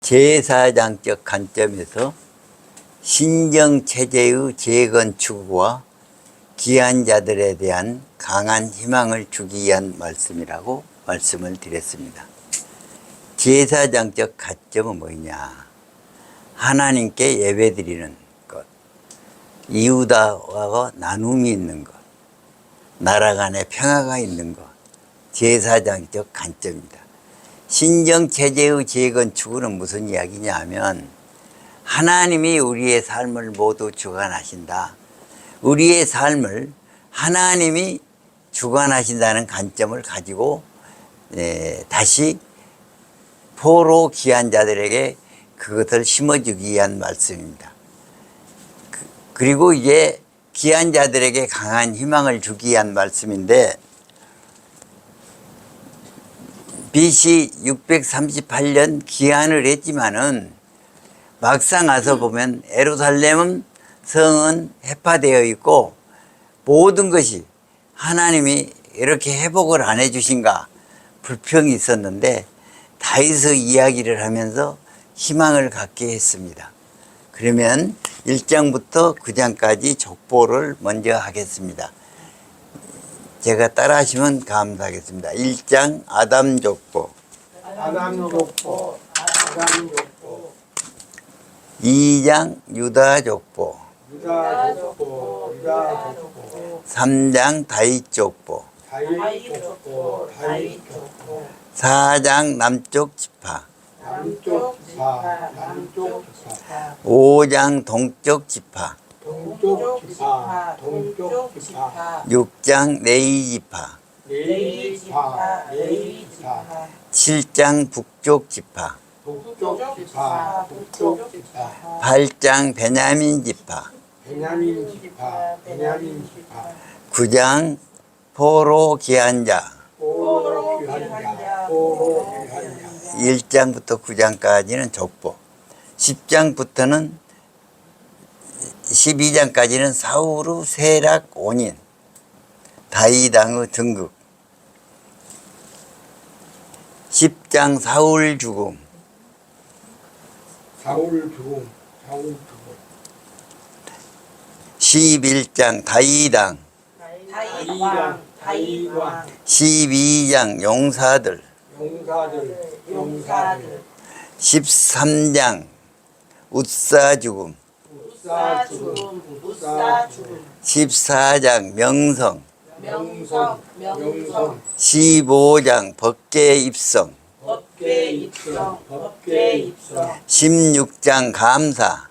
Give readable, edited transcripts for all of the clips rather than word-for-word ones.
제사장적 관점에서 신정체제의 재건축과 귀한 자들에 대한 강한 희망을 주기 위한 말씀이라고 말씀을 드렸습니다. 제사장적 관점은 뭐냐? 하나님께 예배드리는 것, 이웃과 나눔이 있는 것, 나라 간에 평화가 있는 것, 제사장적 관점입니다. 신정체제의 재건축은 무슨 이야기냐 하면 하나님이 우리의 삶을 모두 주관하신다. 우리의 삶을 하나님이 주관하신다는 관점을 가지고 다시 포로 귀한 자들에게 그것을 심어주기 위한 말씀입니다. 그리고 이제 귀한 자들에게 강한 희망을 주기 위한 말씀인데 BC 638년 기한을 했지만은 막상 와서 보면 예루살렘은 성은 해파되어 있고 모든 것이 하나님이 이렇게 회복을 안 해주신가 불평이 있었는데 다윗의 이야기를 하면서 희망을 갖게 했습니다. 그러면 1장부터 9장까지 족보를 먼저 하겠습니다. 제가 따라 하시면 감사하겠습니다. 1장 아담 족보, 2장 유다 족보, 3장 다윗 족보, 4장 남쪽 지파, 5장 동쪽 지파, 6장 레위 지파, 7장 북쪽 지파, 8장 베냐민 지파, 9장 포로 귀한 자, 1장부터 9장까지는 족보, 10장부터는 12장까지는 사울의 세락 원인, 다윗 왕의 등극, 10장 사울 죽음, 11장 다윗 왕, 12장 용사들, 13장 웃사 죽음, 14장 명성, 15장 법궤 입성, 16장 감사,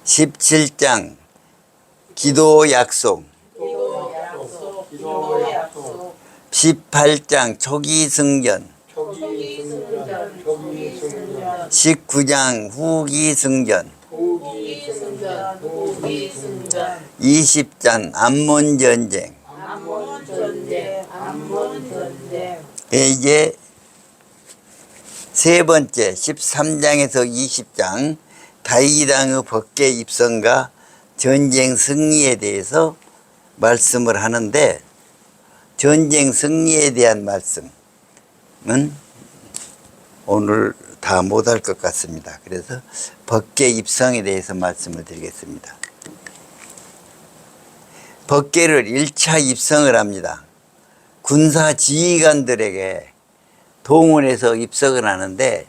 17장 기도 약속, 18장 초기 승전, 19장 후기 승전, 20장 암몬 전쟁. 이제 세 번째 13장에서 20장 다윗 왕의 법궤 입성과 전쟁 승리에 대해서 말씀을 하는데 전쟁 승리에 대한 말씀은 오늘 다 못할 것 같습니다. 그래서 법궤 입성에 대해서 말씀을 드리겠습니다. 법궤를 1차 입성을 합니다. 군사 지휘관들에게 동원해서 입성을 하는데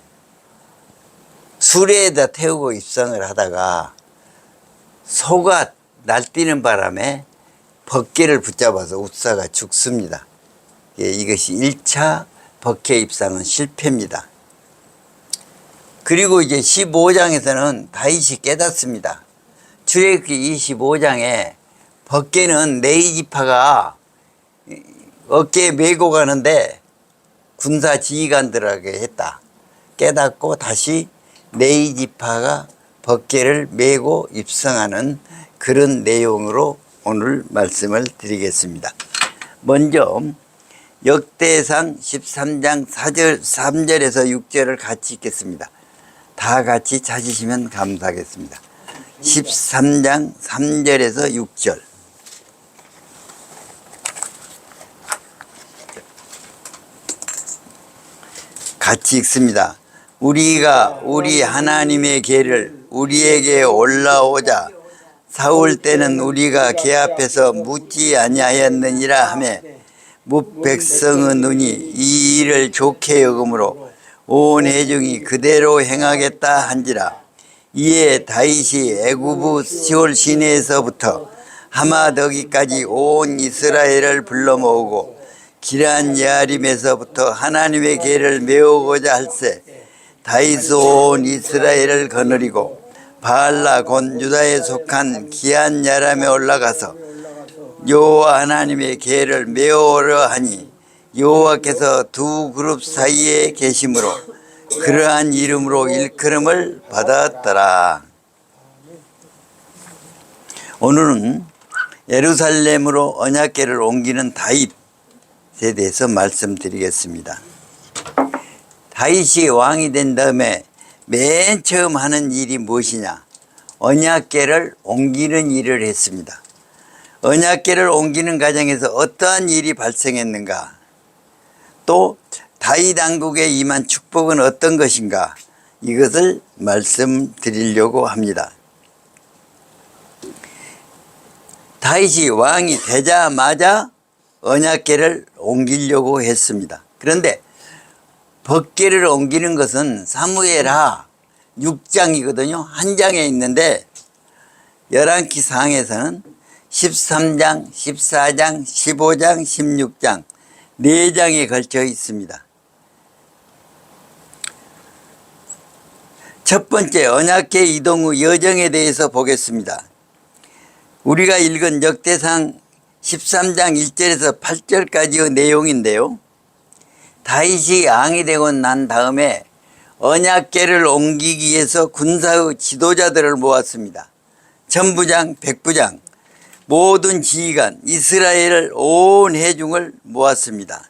수레에다 태우고 입성을 하다가 소가 날뛰는 바람에 법궤를 붙잡아서 웃사가 죽습니다. 이것이 1차 법궤 입성은 실패입니다. 그리고 이제 15장에서는 다윗이 깨닫습니다. 출애굽기 25장에 법궤는 레위 지파가 어깨에 메고 가는데 군사 지휘관들에게 했다. 깨닫고 다시 레위 지파가 법궤를 메고 입성하는 그런 내용으로 오늘 말씀을 드리겠습니다. 먼저 역대상 13장 3절에서 6절을 같이 읽겠습니다. 다 같이 찾으시면 감사하겠습니다. 13장 3절에서 6절. 같이 읽습니다. 우리가 우리 하나님의 궤를 우리에게 올라오자 사올 때는 우리가 궤 앞에서 묻지 아니하였느니라 하며 백성의 눈이 이 일을 좋게 여김으로 온 회중이 그대로 행하겠다 한지라. 이에 다윗이 애굽의 시올 시내에서부터 하마더기까지 온 이스라엘을 불러 모으고 기럇 예아림에서부터 하나님의 궤를 메우고자 할세 다윗이 온 이스라엘을 거느리고 바알라 곧 유다에 속한 기럇 야람에 올라가서 여호와 하나님의 궤를 메우려 하니 여호와께서 두 그룹 사이에 계심으로 그러한 이름으로 일컬음을 받았더라. 오늘은 예루살렘으로 언약궤를 옮기는 다윗에 대해서 말씀드리겠습니다. 다윗이 왕이 된 다음에 맨 처음 하는 일이 무엇이냐? 언약궤를 옮기는 일을 했습니다. 언약궤를 옮기는 과정에서 어떠한 일이 발생했는가? 또 다윗 왕국에 임한 축복은 어떤 것인가? 이것을 말씀드리려고 합니다. 다윗이 왕이 되자마자 언약궤를 옮기려고 했습니다. 그런데 법궤를 옮기는 것은 사무엘하 6장이거든요. 한 장에 있는데 열왕기상에서는 13장, 14장, 15장, 16장 4장에 걸쳐 있습니다. 첫 번째 언약궤 이동 후 여정에 대해서 보겠습니다. 우리가 읽은 역대상 13장 1절에서 8절까지의 내용인데요. 다윗이 왕이 되고 난 다음에 언약궤를 옮기기 위해서 군사의 지도자들을 모았습니다. 천부장, 백부장, 모든 지휘관, 이스라엘 온 회중을 모았습니다.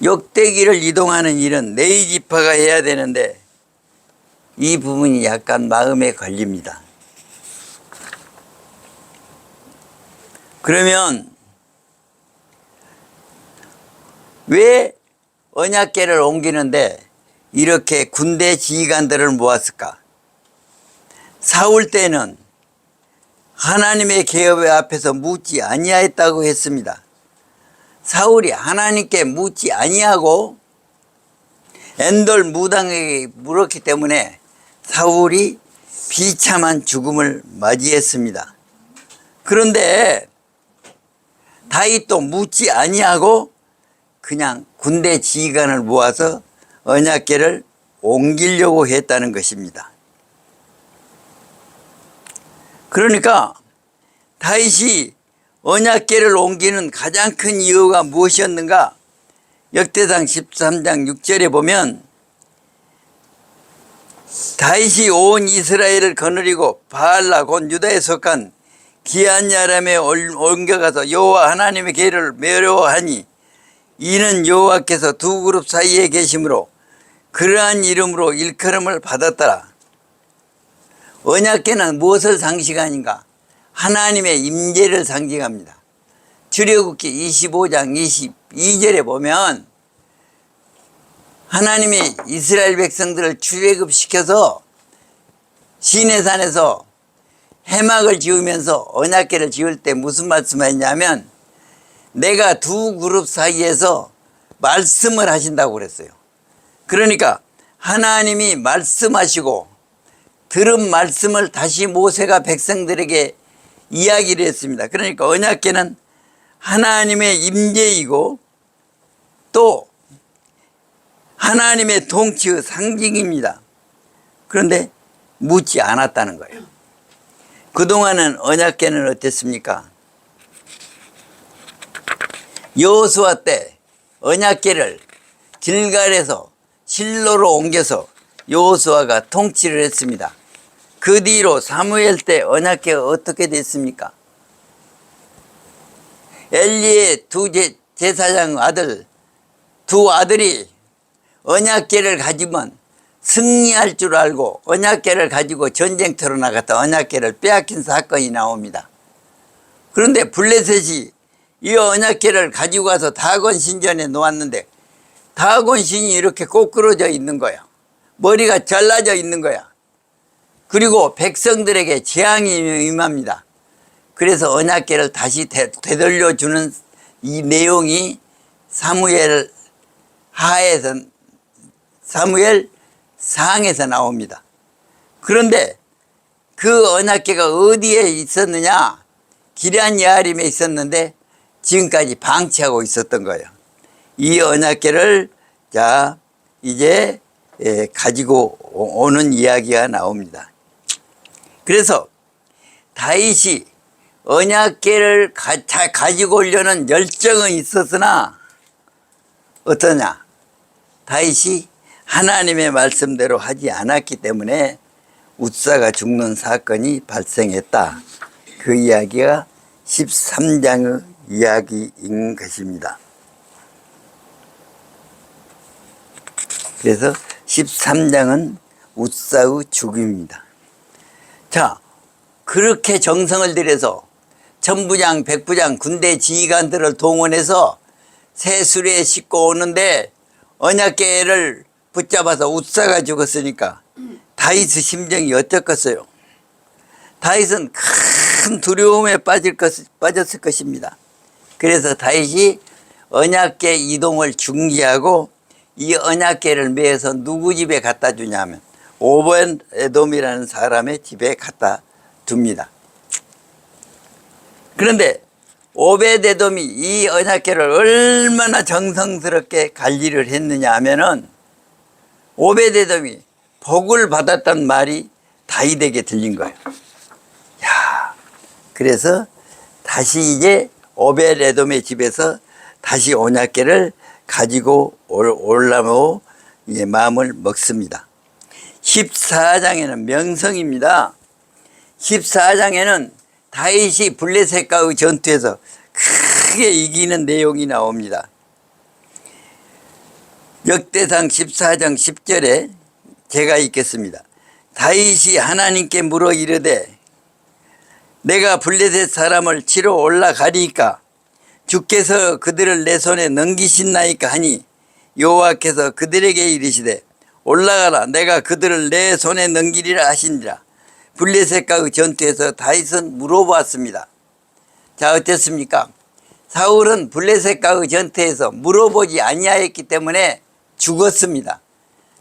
역대기를 이동하는 일은 네 지파가 해야 되는데 이 부분이 약간 마음에 걸립니다. 그러면 왜 언약궤를 옮기는데 이렇게 군대 지휘관들을 모았을까? 사울 때는 하나님의 궤 앞에서 묻지 아니하였다고 했습니다. 사울이 하나님께 묻지 아니하고 엔돌 무당에게 물었기 때문에 사울이 비참한 죽음을 맞이했습니다. 그런데 다윗도 묻지 아니하고 그냥 군대 지휘관을 모아서 언약궤를 옮기려고 했다는 것입니다. 그러니까 다윗이 언약궤를 옮기는 가장 큰 이유가 무엇이었는가? 역대상 13장 6절에 보면 다윗이 온 이스라엘을 거느리고 바알라 곧 유다에 속한 기럇 야람에 옮겨가서 여호와 하나님의 궤를 메우려 하니 이는 여호와께서 두 그룹 사이에 계심으로 그러한 이름으로 일컬음을 받았더라. 언약궤는 무엇을 상징하는가? 하나님의 임재를 상징합니다. 출애굽기 25장 22절에 보면 하나님이 이스라엘 백성들을 출애굽시켜서 시내산에서 회막을 지으면서 언약궤를 지을 때 무슨 말씀을 했냐면 내가 두 그룹 사이에서 말씀을 하신다고 그랬어요. 그러니까 하나님이 말씀하시고 들은 말씀을 다시 모세가 백성들에게 이야기를 했습니다. 그러니까 언약궤는 하나님의 임재이고 또 하나님의 통치의 상징입니다. 그런데 묻지 않았다는 거예요. 그동안은 언약궤는 어땠습니까? 여호수아 때 언약궤를 길갈에서 실로로 옮겨서 여호수아가 통치를 했습니다. 그 뒤로 사무엘 때 언약궤가 어떻게 됐습니까? 엘리의 두 제사장 아들, 두 아들이 언약궤를 가지면 승리할 줄 알고 언약궤를 가지고 전쟁터로 나갔다 언약궤를 빼앗긴 사건이 나옵니다. 그런데 블레셋이 이 언약궤를 가지고 가서 다곤 신전에 놓았는데 다곤신이 이렇게 꼬꾸러져 있는 거야. 머리가 잘라져 있는 거야. 그리고 백성들에게 재앙이 임합니다. 그래서 언약궤를 다시 되돌려주는 이 내용이 사무엘 상에서 나옵니다. 그런데 그 언약궤가 어디에 있었느냐? 기럇 여아림에 있었는데 지금까지 방치하고 있었던 거예요. 이 언약궤를 자 이제 가지고 오는 이야기가 나옵니다. 그래서 다윗이 언약궤를 가지고 오려는 열정은 있었으나 어떠냐? 다윗이 하나님의 말씀대로 하지 않았기 때문에 웃사가 죽는 사건이 발생했다. 그 이야기가 13장의 이야기인 것입니다. 그래서 13장은 웃사의 죽음입니다. 자, 그렇게 정성을 들여서 천부장, 백부장, 군대 지휘관들을 동원해서 새수레에 싣고 오는데 언약궤를 붙잡아서 웃사가 죽었으니까 다윗의 심정이 어떻겠어요? 다윗은 큰 두려움에 빠졌을 것입니다. 그래서 다윗이 언약궤 이동을 중지하고 이 언약궤를 매어서 누구 집에 갖다 주냐면 오벳에돔이라는 사람의 집에 갖다 둡니다. 그런데 오벳에돔이 이 언약궤를 얼마나 정성스럽게 관리를 했느냐 하면은 오벳에돔이 복을 받았단 말이 다윗에게 들린 거예요. 야, 그래서 다시 이제 오벳에돔의 집에서 다시 언약궤를 가지고 올라고 마음을 먹습니다. 14장에는 명성입니다. 14장에는 다윗이 블레셋과의 전투에서 크게 이기는 내용이 나옵니다. 역대상 14장 10절에 제가 읽겠습니다. 다윗이 하나님께 물어 이르되 내가 블레셋 사람을 치러 올라가리이까 주께서 그들을 내 손에 넘기신나이까 하니 여호와께서 그들에게 이르시되 올라가라 내가 그들을 내 손에 넘기리라 하시니라. 블레셋과의 전투에서 다윗은 물어보았습니다. 자, 어땠습니까? 사울은 블레셋과의 전투에서 물어보지 아니하였기 때문에 죽었습니다.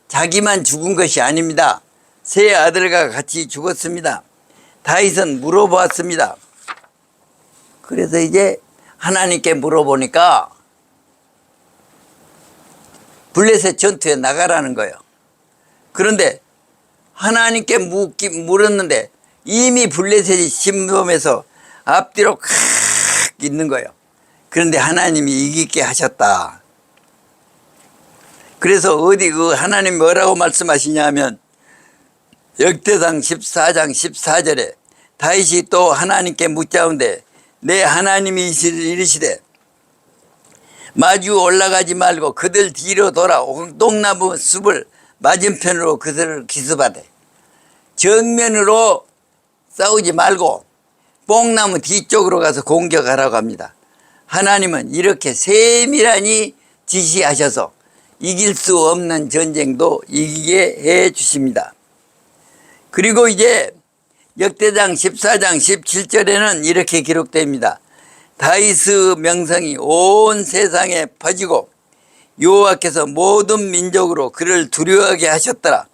자기만 죽은 것이 아닙니다. 세 아들과 같이 죽었습니다. 다윗은 물어보았습니다. 그래서 이제 하나님께 물어보니까 블레셋 전투에 나가라는 거예요. 그런데 하나님께 물었는데 이미 블레셋이 침범해서 앞뒤로 칵 있는 거예요. 그런데 하나님이 이기게 하셨다. 그래서 어디 그 하나님 뭐라고 말씀하시냐면 역대상 14장 14절에 다윗이 또 하나님께 묻자온데 내 하나님이 이르시되 마주 올라가지 말고 그들 뒤로 돌아 옥동나무 숲을 맞은편으로 그들을 기습하되 정면으로 싸우지 말고 뽕나무 뒤쪽으로 가서 공격하라고 합니다. 하나님은 이렇게 세밀하니 지시하셔서 이길 수 없는 전쟁도 이기게 해 주십니다. 그리고 이제 역대장 14장 17절에는 이렇게 기록됩니다. 다윗의 명성이 온 세상에 퍼지고 여호와께서 모든 민족으로 그를 두려워하게 하셨더라.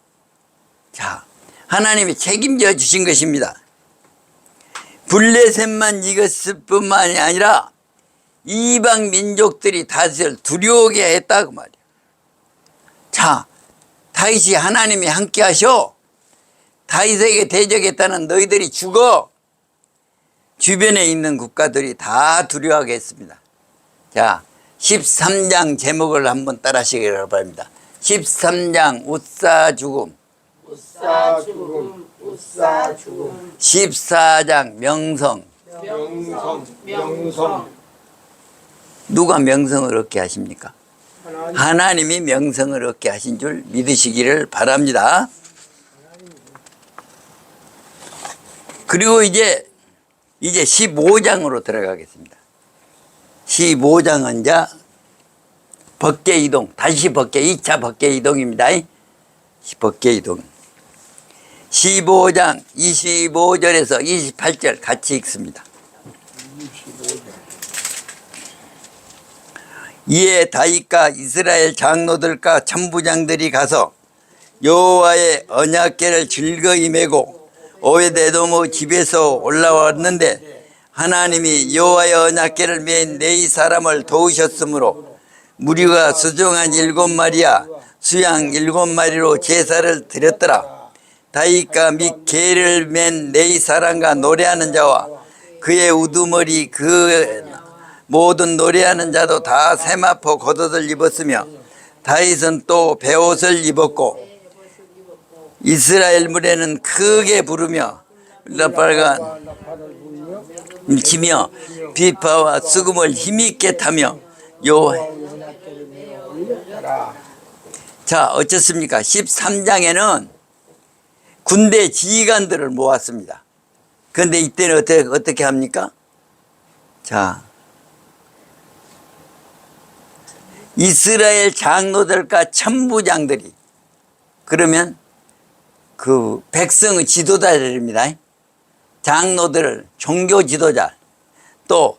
자, 하나님이 책임져 주신 것입니다. 블레셋만 이겼을 뿐만이 아니라 이방 민족들이 다윗을 두려워하게 했다 그 말이에요. 자, 다윗이 하나님이 함께 하셔. 다윗에게 대적했다는 너희들이 죽어. 주변에 있는 국가들이 다 두려워하게 했습니다. 자, 13장 제목을 한번 따라 하시기 바랍니다. 13장 웃사 죽음. 웃사 죽음, 웃사 죽음. 14장 명성. 명성. 누가 명성을 얻게 하십니까? 하나님이 명성을 얻게 하신 줄 믿으시기를 바랍니다. 그리고 이제 15장으로 들어가겠습니다. 15장은 이제 법계 이동, 다시 법계, 2차 법계 이동입니다. 법계 이동. 15장 25절에서 28절 같이 읽습니다. 이에 다윗과 이스라엘 장로들과 천부장들이 가서 여호와의 언약궤를 즐거이 메고 오베데돔의 집에서 올라왔는데 하나님이 여호와의 언약궤를 맨 네 사람을 도우셨으므로 무리가 수종한 7마리와 수양 7마리로 제사를 드렸더라. 다윗과 및 궤를 맨 네 사람과 노래하는 자와 그의 우두머리 그 모든 노래하는 자도 다 세마포 겉옷을 입었으며 다윗은 또 베옷을 입었고 이스라엘 무리는 크게 부르며 빨간 치며 비파와 수금을 힘있게 타며 자 어떻습니까? 13장에는 군대 지휘관들을 모았습니다. 그런데 이때는 어떻게 합니까? 자, 이스라엘 장로들과 천부장들이 그러면 그 백성의 지도자들입니다. 장로들, 종교 지도자, 또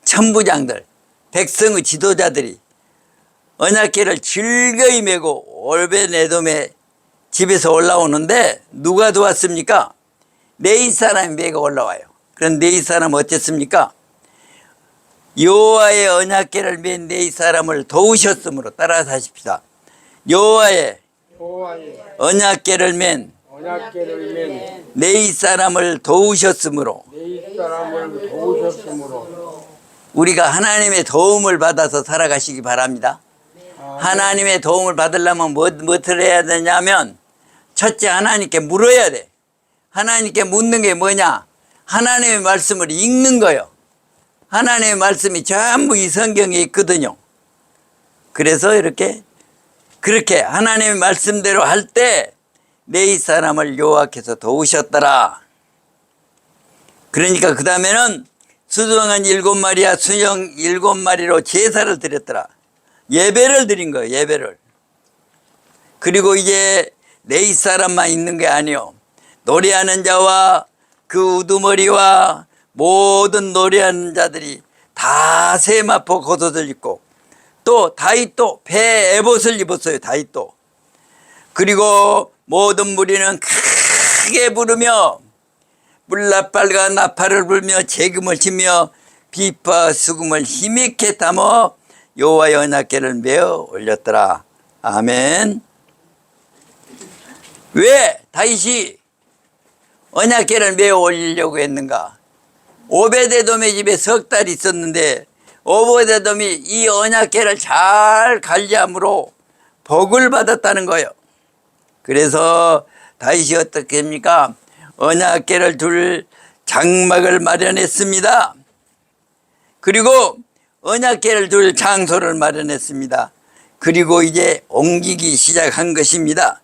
천부장들, 백성의 지도자들이 언약궤를 즐거이 메고 올베네돔의 집에서 올라오는데 누가 도왔습니까? 네 사람이 메고 올라와요. 그런 네 사람 어땠습니까? 여호와의 언약궤를 맨 네 사람을 도우셨으므로 따라서 하십시다. 여호와의 언약궤를 맨 네 사람을 도우셨으므로 우리가 하나님의 도움을 받아서 살아가시기 바랍니다. 하나님의 도움을 받으려면 무엇을 해야 되냐면 첫째 하나님께 물어야 돼. 하나님께 묻는 게 뭐냐? 하나님의 말씀을 읽는 거예요. 하나님의 말씀이 전부 이 성경에 있거든요. 그래서 그렇게 하나님의 말씀대로 할 때 네 사람을 여호와께서 도우셨더라. 그러니까 그 다음에는 수정한 7마리와 수영 7마리로 제사를 드렸더라. 예배를 드린 거예요. 예배를. 그리고 이제 네 사람만 있는 게 아니요. 노래하는 자와 그 우두머리와 모든 노래하는 자들이 다 세마포 겉옷을 입고 또 다윗도 배 에봇을 입었어요. 다윗도. 그리고 모든 무리는 크게 부르며 물라빨과 나팔을 불며 재금을 치며 비파 수금을 힘있게 담아 여호와의 언약궤를 메어 올렸더라. 아멘. 왜 다윗이 언약궤를 메어 올리려고 했는가? 오베데돔의 집에 석 달 있었는데 오베데돔이 이 언약궤를 잘 관리함으로 복을 받았다는 거예요. 그래서 다윗이 어떻게 합니까? 언약궤를 둘 장막을 마련했습니다. 그리고 언약궤를 둘 장소를 마련했습니다. 그리고 이제 옮기기 시작한 것입니다.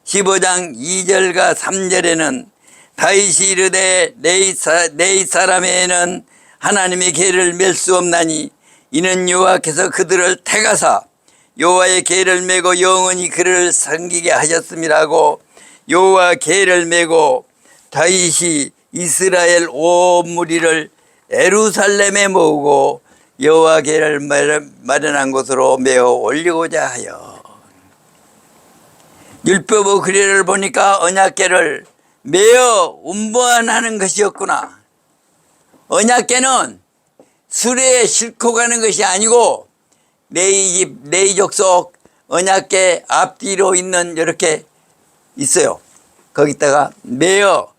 15장 2절과 3절에는 다윗이 이르되 네 사람에는 하나님의 궤를 맬 수 없나니 이는 여호와께서 그들을 택하사 여호와의 궤를 메고 영원히 그를 섬기게 하셨음이라고 여호와 궤를 메고 다윗이 이스라엘 온 무리를 예루살렘에 모으고 여호와 궤를 마련한 곳으로 메어 올리고자 하여 율법의 규례를 보니까 언약궤를 메어 운반하는 것이었구나. 언약궤는 수레에 싣고 가는 것이 아니고 네 족속 언약궤 앞뒤로 있는 이렇게 있어요. 거기다가 메어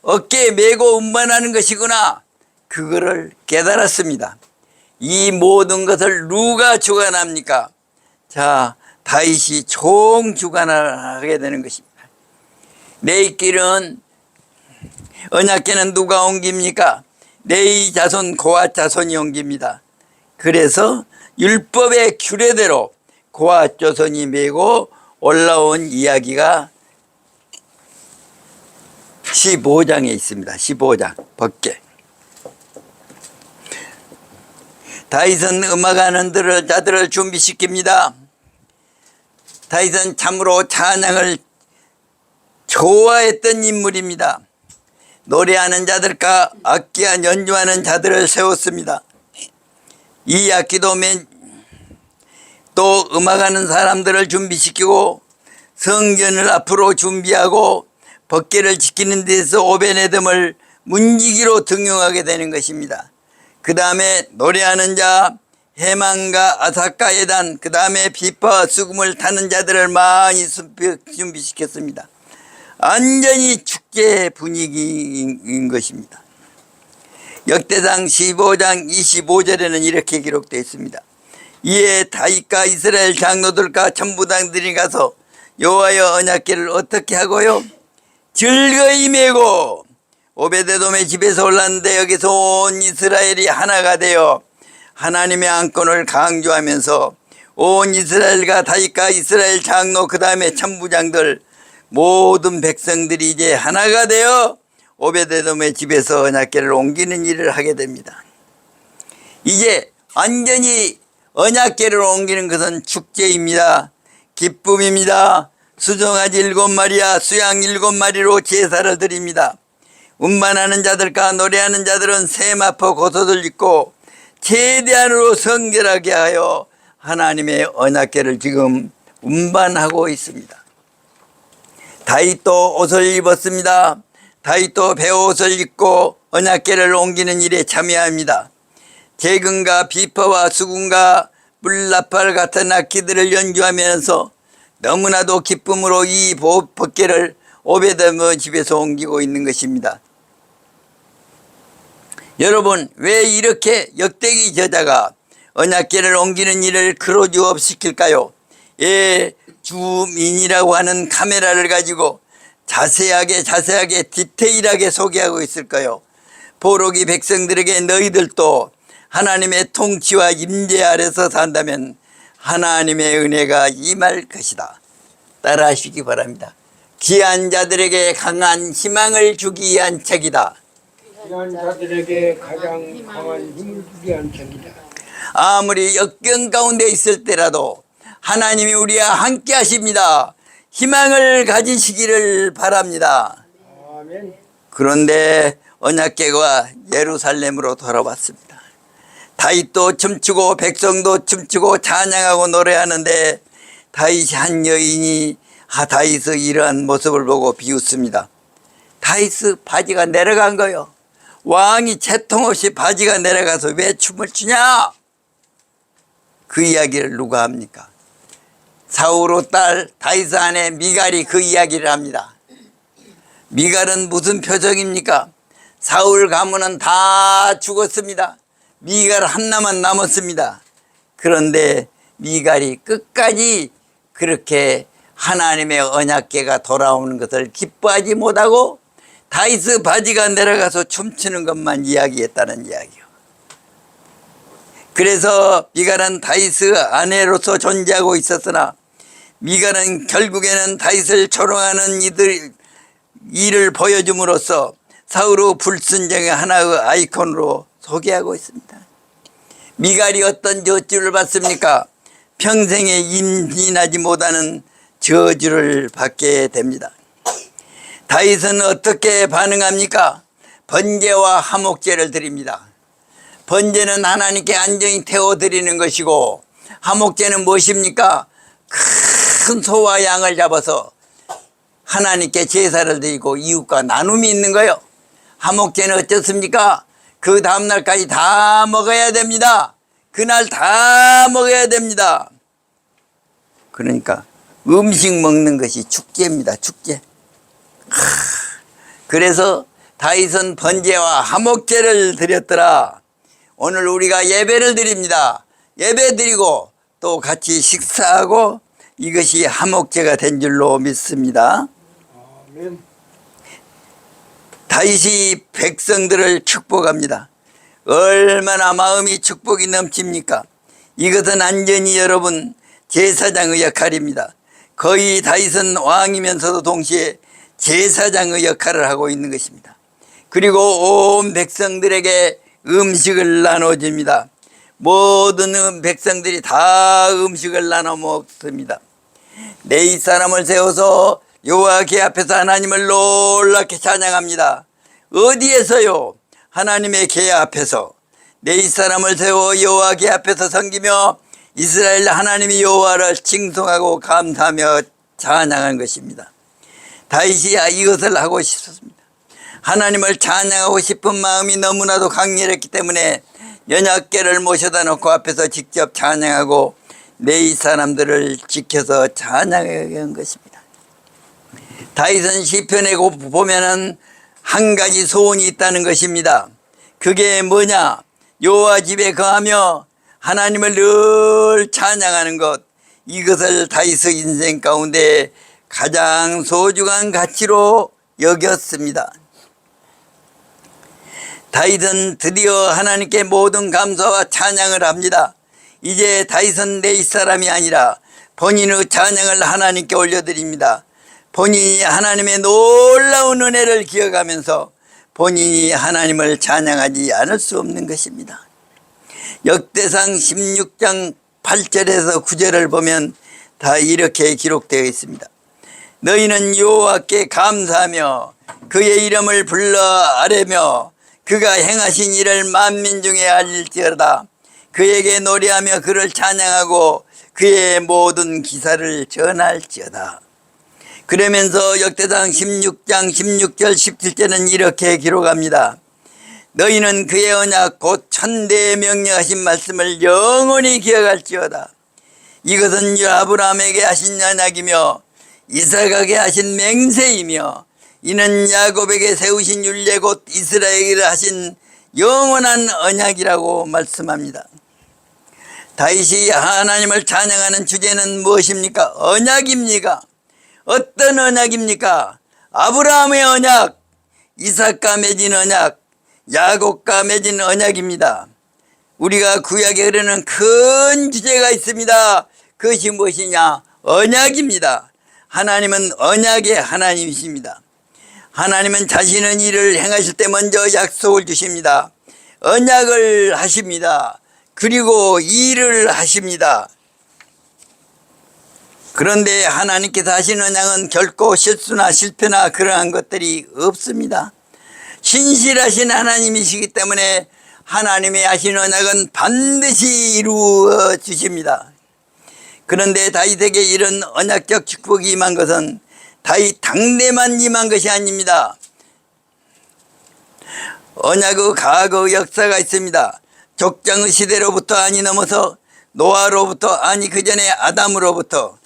어깨에 메고 운반하는 것이구나. 그거를 깨달았습니다. 이 모든 것을 누가 주관합니까? 자, 다윗이 총주관하게 되는 것입니다. 네 길은 언약궤는 누가 옮깁니까? 네 자손 고앗 자손이 옮깁니다. 그래서 율법의 규례대로 고앗 자손이 메고 올라온 이야기가 15장에 있습니다. 15장 법궤. 다윗은 음악하는 자들을 준비시킵니다. 다윗은 참으로 찬양을 좋아했던 인물입니다. 노래하는 자들과 악기와 연주하는 자들을 세웠습니다. 이 악기도 또 음악하는 사람들을 준비시키고 성전을 앞으로 준비하고 법궤를 지키는 데서 오베네돔을 문지기로 등용하게 되는 것입니다. 그 다음에 노래하는 자 해만과 아사카 예단, 그 다음에 비파와 수금을 타는 자들을 많이 준비시켰습니다. 완전히 축제 분위기인 것입니다. 역대상 15장 25절에는 이렇게 기록되어 있습니다. 이에 다윗과 이스라엘 장로들과 천부장들이 가서 여호와의 언약궤를 어떻게 하고요? 즐거이 메고 오베데돔의 집에서 올랐는데 여기서 온 이스라엘이 하나가 되어 하나님의 안건을 강조하면서 온 이스라엘과 다윗과 이스라엘 장로 그 다음에 천부장들 모든 백성들이 이제 하나가 되어 오베데돔의 집에서 언약궤를 옮기는 일을 하게 됩니다. 이제 완전히 언약궤를 옮기는 것은 축제입니다. 기쁨입니다. 수송아지 7마리와 수양 7마리로 제사를 드립니다. 운반하는 자들과 노래하는 자들은 세마포 겉옷을 입고 최대한으로 성결하게 하여 하나님의 언약궤를 지금 운반하고 있습니다. 다윗도 옷을 입었습니다. 다윗도 베옷을 입고 언약궤를 옮기는 일에 참여합니다. 재금과 비퍼와 수금과 물나팔 같은 악기들을 연주하면서 너무나도 기쁨으로 이 법궤를 오베데돔 집에서 옮기고 있는 것입니다. 여러분, 왜 이렇게 역대기 저자가 언약궤를 옮기는 일을 크로즈업 시킬까요? 주민이라고 하는 카메라를 가지고 자세하게 디테일하게 소개하고 있을까요? 보로기 백성들에게 너희들도 하나님의 통치와 임재 아래서 산다면 하나님의 은혜가 임할 것이다. 따라하시기 바랍니다. 귀한 자들에게 강한 희망을 주기 위한 책이다. 귀한 자들에게 가장 강한 힘을 주기 위한 책이다. 아무리 역경 가운데 있을 때라도 하나님이 우리와 함께 하십니다. 희망을 가지시기를 바랍니다. 아멘. 그런데 언약궤가 예루살렘으로 돌아왔습니다. 다윗도 춤추고 백성도 춤추고 찬양하고 노래하는데 다윗이 한 여인이 다윗의 이러한 모습을 보고 비웃습니다. 다윗의 바지가 내려간 거요. 왕이 채통 없이 바지가 내려가서 왜 춤을 추냐? 그 이야기를 누가 합니까? 사울의 딸 다윗의 아내 미갈이 그 이야기를 합니다. 미갈은 무슨 표적입니까? 사울 가문은 다 죽었습니다. 미갈 하나만 남았습니다. 그런데 미갈이 끝까지 그렇게 하나님의 언약궤가 돌아오는 것을 기뻐하지 못하고 다윗의 바지가 내려가서 춤추는 것만 이야기했다는 이야기요. 그래서 미갈은 다윗의 아내로서 존재하고 있었으나 미갈은 결국에는 다윗을 조롱하는 일을 보여줌으로써 사울의 불순종의 하나의 아이콘으로 소개하고 있습니다. 미갈이 어떤 저주를 받습니까? 평생에 임신하지 못하는 저주를 받게 됩니다. 다윗은 어떻게 반응합니까? 번제와 화목제를 드립니다. 번제는 하나님께 안전히 태워드리는 것이고 화목제는 무엇입니까? 큰 소와 양을 잡아서 하나님께 제사를 드리고 이웃과 나눔이 있는 거예요. 화목제는 어떻습니까? 그 다음날까지 다 먹어야 됩니다. 그날 다 먹어야 됩니다. 그러니까 음식 먹는 것이 축제입니다. 축제. 그래서 다윗은 번제와 화목제를 드렸더라. 오늘 우리가 예배를 드립니다. 예배 드리고 또 같이 식사하고 이것이 화목제가 된 줄로 믿습니다. 아멘. 다윗이 백성들을 축복합니다. 얼마나 마음이 축복이 넘칩니까? 이것은 완전히 여러분 제사장의 역할입니다. 거의 다윗은 왕이면서도 동시에 제사장의 역할을 하고 있는 것입니다. 그리고 온 백성들에게 음식을 나눠줍니다. 모든 백성들이 다 음식을 나눠 먹습니다. 내 이사람을 세워서 여호와 궤 앞에서 하나님을 놀랍게 찬양합니다. 어디에서요? 하나님의 궤 앞에서 내 이사람을 세워 여호와 궤 앞에서 섬기며 이스라엘 하나님이 여호와를 칭송하고 감사하며 찬양한 것입니다. 다윗이 이것을 하고 싶었습니다. 하나님을 찬양하고 싶은 마음이 너무나도 강렬했기 때문에 언약궤를 모셔다 놓고 앞에서 직접 찬양하고 내 사람들을 지켜서 찬양한 것입니다. 다윗은 시편에 보면은 한 가지 소원이 있다는 것입니다. 그게 뭐냐? 여호와 집에 거하며 하나님을 늘 찬양하는 것. 이것을 다윗의 인생 가운데 가장 소중한 가치로 여겼습니다. 다윗은 드디어 하나님께 모든 감사와 찬양을 합니다. 이제 다윗은 내 사람이 아니라 본인의 찬양을 하나님께 올려드립니다. 본인이 하나님의 놀라운 은혜를 기억하면서 본인이 하나님을 찬양하지 않을 수 없는 것입니다. 역대상 16장 8절에서 9절을 보면 다 이렇게 기록되어 있습니다. 너희는 여호와께 감사하며 그의 이름을 불러 아뢰며 그가 행하신 일을 만민 중에 알릴지어다. 그에게 노래하며 그를 찬양하고 그의 모든 기사를 전할지어다. 그러면서 역대상 16장 16절 17절은 이렇게 기록합니다. 너희는 그의 언약 곧 천대에 명령하신 말씀을 영원히 기억할지어다. 이것은 아브라함에게 하신 언약이며 이삭에게 하신 맹세이며 이는 야곱에게 세우신 율례 곧 이스라엘에게 하신 영원한 언약이라고 말씀합니다. 다윗이 하나님을 찬양하는 주제는 무엇입니까? 언약입니까? 어떤 언약입니까? 아브라함의 언약, 이삭과 맺은 언약, 야곱과 맺은 언약입니다. 우리가 구약에 흐르는 큰 주제가 있습니다. 그것이 무엇이냐? 언약입니다. 하나님은 언약의 하나님이십니다. 하나님은 자신의 일을 행하실 때 먼저 약속을 주십니다. 언약을 하십니다. 그리고 일을 하십니다. 그런데 하나님께서 하신 언약은 결코 실수나 실패나 그러한 것들이 없습니다. 신실하신 하나님이시기 때문에 하나님의 하신 언약은 반드시 이루어 주십니다. 그런데 다윗에게 이런 언약적 축복이 임한 것은 다윗 당대만 임한 것이 아닙니다. 언약의 과거 역사가 있습니다. 족장의 시대로부터 아니 넘어서 노아로부터 아니 그 전에 아담으로부터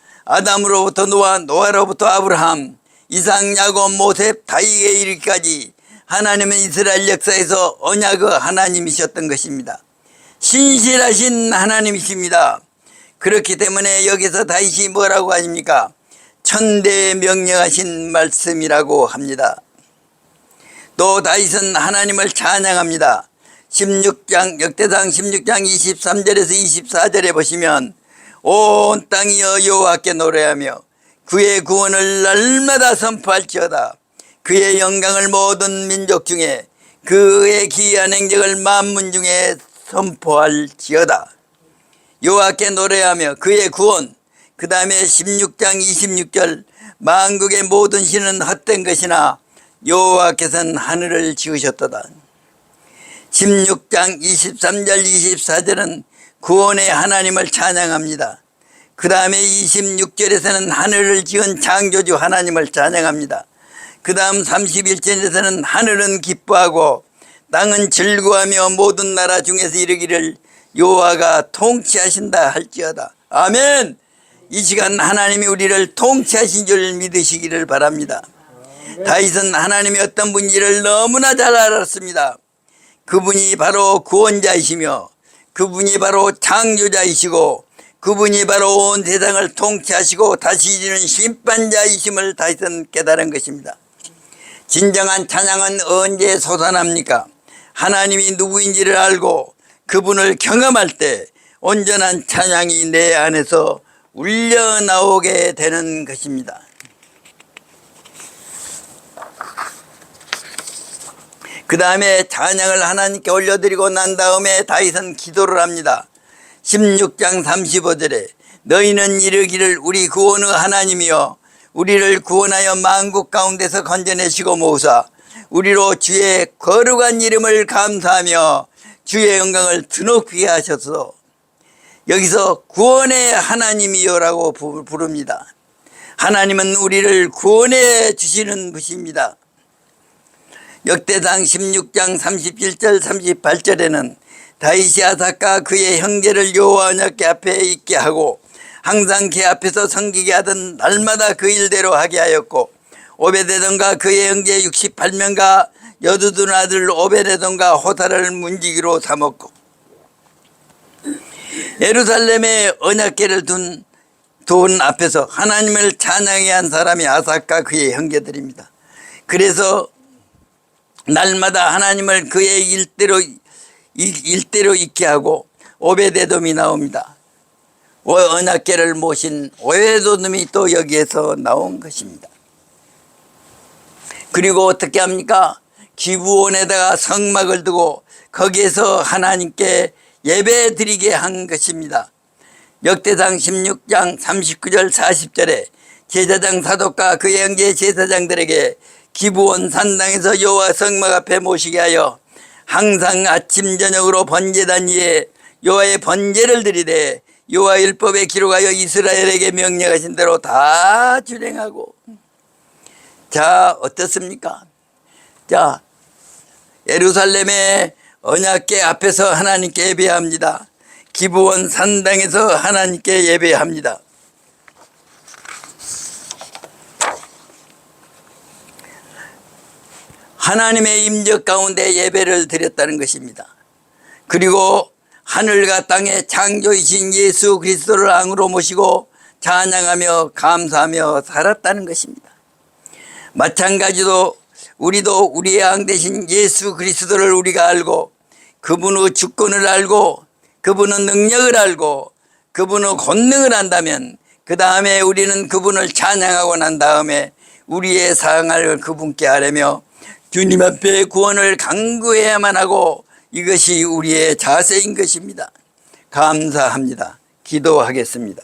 노아, 노아로부터 아브라함, 이삭, 야곱, 모세, 다윗에 이르기까지 하나님은 이스라엘 역사에서 언약의 하나님이셨던 것입니다. 신실하신 하나님이십니다. 그렇기 때문에 여기서 다윗이 뭐라고 하십니까? 천대에 명령하신 말씀이라고 합니다. 또 다윗은 하나님을 찬양합니다. 16장 역대상 16장 23절에서 24절에 보시면 온 땅이여 여호와께 노래하며 그의 구원을 날마다 선포할지어다. 그의 영광을 모든 민족 중에 그의 기이한 행적을 만문 중에 선포할지어다. 여호와께 노래하며 그의 구원. 그 다음에 16장 26절 만국의 모든 신은 헛된 것이나 여호와께서는 하늘을 지으셨도다. 16장 23절 24절은 구원의 하나님을 찬양합니다. 그 다음에 26절에서는 하늘을 지은 창조주 하나님을 찬양합니다. 그 다음 31절에서는 하늘은 기뻐하고 땅은 즐거워하며 모든 나라 중에서 이르기를 여호와가 통치하신다 할지어다. 아멘. 이 시간 하나님이 우리를 통치하신 줄 믿으시기를 바랍니다. 다윗은 하나님이 어떤 분인지를 너무나 잘 알았습니다. 그분이 바로 구원자이시며 그분이 바로 창조자이시고 그분이 바로 온 세상을 통치하시고 다스리는 심판자이심을 다윗은 깨달은 것입니다. 진정한 찬양은 언제 솟아납니까? 하나님이 누구인지를 알고 그분을 경험할 때 온전한 찬양이 내 안에서 울려 나오게 되는 것입니다. 그 다음에 찬양을 하나님께 올려드리고 난 다음에 다윗은 기도를 합니다. 16장 35절에 너희는 이르기를 우리 구원의 하나님이여 우리를 구원하여 만국 가운데서 건져내시고 모으사 우리로 주의 거룩한 이름을 감사하며 주의 영광을 드높이게 하셔서 여기서 구원의 하나님이여라고 부릅니다. 하나님은 우리를 구원해 주시는 분입니다. 역대상 16장 37절 38절에는 다윗이 아삭과 그의 형제를 여호와 언약궤 앞에 있게 하고 항상 그 앞에서 섬기게 하던 날마다 그 일대로 하게 하였고 오베데돔과 그의 형제 68명과 여두둔 아들 오베데돔과 호사를 문지기로 삼았고 예루살렘에 언약궤를 둔 앞에서 하나님을 찬양해 한 사람이 아삭과 그의 형제들입니다. 그래서 날마다 하나님을 그의 일대로 있게 하고 오베데돔이 나옵니다. 언약궤를 모신 오베데돔이 또 여기에서 나온 것입니다. 그리고 어떻게 합니까? 기브온에다가 성막을 두고 거기에서 하나님께 예배 드리게 한 것입니다. 역대상 16장 39절 40절에 제사장 사독과 그의 형제 제사장들에게 기브온 산당에서 여호와 성막 앞에 모시게 하여 항상 아침 저녁으로 번제단 위에 여호와의 번제를 드리되 여호와 율법에 기록하여 이스라엘에게 명령하신 대로 다 준행하고. 자, 어떻습니까? 자, 예루살렘의 언약궤 앞에서 하나님께 예배합니다. 기브온 산당에서 하나님께 예배합니다. 하나님의 임적 가운데 예배를 드렸다는 것입니다. 그리고 하늘과 땅의 창조이신 예수 그리스도를 왕으로 모시고 찬양하며 감사하며 살았다는 것입니다. 마찬가지로 우리도 우리의 왕 되신 예수 그리스도를 우리가 알고 그분의 주권을 알고 그분의 능력을 알고 그분의 권능을 안다면 그 다음에 우리는 그분을 찬양하고 난 다음에 우리의 사항을 그분께 아뢰며 주님 앞에 구원을 간구해야만 하고 이것이 우리의 자세인 것입니다. 감사합니다. 기도하겠습니다.